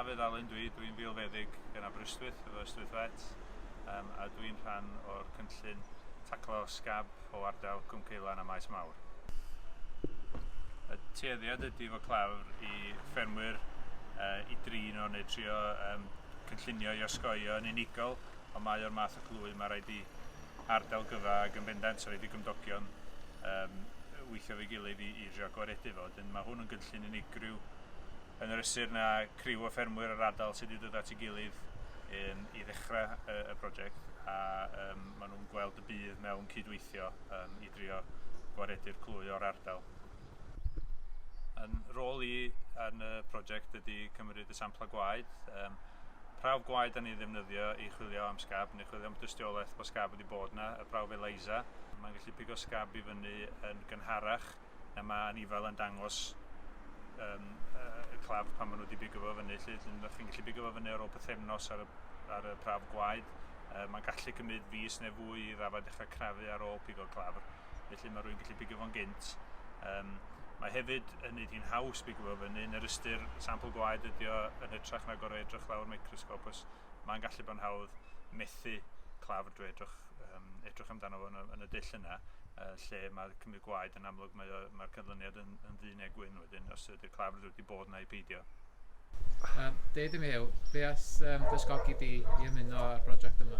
Dafydd Alun dwi'n Milfeddyg yn Ystwyth, efo Ystwyth Let, a dwi'n rhan o'r cynllun Taclo Scab o ardal Cwm Ceilan a Maes Mawr. Y tueddiad ydy fo Clafr i ffermwyr i drin o neu trio cynllunio i osgoio yn unigol, ond mae o'r math o clwy mae rhaid i ardal gyfa ac yn bendant o rhaid i gymdogion weithio fi gilydd i drio gwaredu fo. Mae hwn yn gynllun unigryw yn yr ystyr na criw o ffermwyr yr ardal sydd wedi dod at ei gilydd i ddechrau y prosiect a maen nhw'n gweld y bydd mewn cydweithio i drio gwaredu'r clwy o'r ardal. Yn rôl i yn y prosiect ydy cymryd y sampla gwaed. Prawf gwaed da ni ddefnyddio i chwilio am scab neu chwilio am dystiolaeth bod scab wedi bod yna, y prawf ELISA. Mae'n gallu pigo scab i fyny yn gynharach na mae anifel yn dangos y clafr pan maen nhw wedi bigo fo fyny. Chi'n gallu bigo fo fyny ar ôl pythefnos ar y prawf gwaed. Mae'n gallu cymryd fis neu fwy i ddafod dechrau crafu ar ôl pigo'r clafr. Felly mae rhywun gallu bigo fo'n gynt. Mae hefyd yn neud hi'n haws bigo fo fyny yn yr ystyr sampl gwaed ydy o yn hytrach na gorau edrych lawr microscop. Mae'n gallu bod yn hawdd methu clafr drwy edrych amdano fo yn y dull yna, lle mae cymryd gwaed yn amlwg mae'r canlyniad yn ddu neu gwyn wedyn os ydy'r clafr wedi bod yna i beidio. Deud i mi Hew, be as dysgogi di i ymuno ar prosiect yma?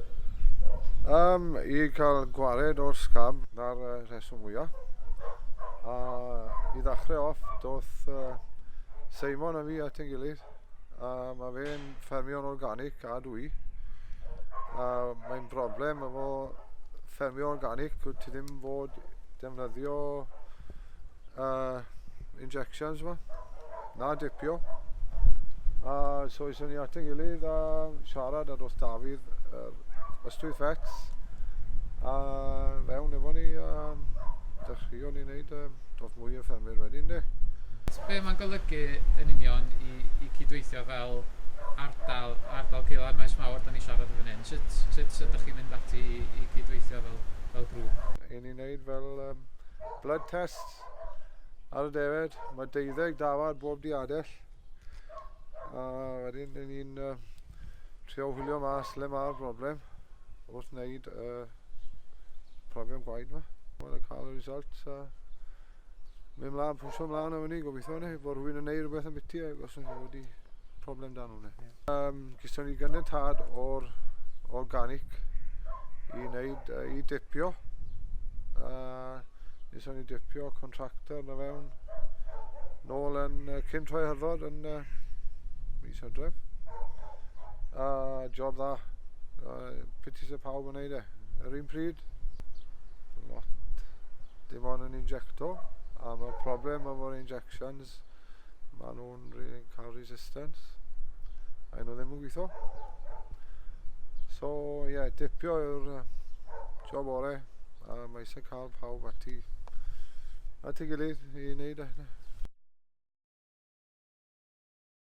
I cael gwared o'r scab na'r rheswm mwyaf. I ddechrau off, doedd Seimon a fi at ein gilydd. Mae fe'n ffermio'n organic a dwi. Mae'n broblem efo ffermio organic, ti ddim fod defnyddio injections yma, na dipio. So eisiau ni at ein gilydd a siarad a doedd Davies Ystwyth Vets a fewn efo ni dechreuon ni wneud doedd mwy o ffermwyr wedyn de. Be mae'n golygu yn union i cydweithio fel ardal Ceilan Maes Mawr da ni siarad o fan hyn? Sut ydych chi'n mynd ati i cydweithio fel grŵp? Ni'n neud fel blood tests ar y defed. Mae 12 dafad bob diadell. Wedyn ni'n trio wylio mas le mae'r broblem wrth wneud profion gwaed yma. Mae'n cael y results mynd mlaen, pwysio mlaen o fyny, gobeithio ni, bod rhywun yn neud rhywbeth yn biti os yna wedi problem dan hwnna. Gyston ni gynnydd o'r organic i wneud i dipio. Gyston ni dipio contractor na fewn nôl yn cyn troi hyrfod yn mis Hydref. Job dda. Pitis y pawb yn neud yr un pryd. Lot dim ond yn injecto. A mae'r problem efo'r injections, maen nhw'n cael resistance. A nhw ddim yn gweithio. So, dipio yw'r job orau. A mae eisiau cael pawb at ei gilydd i wneud e.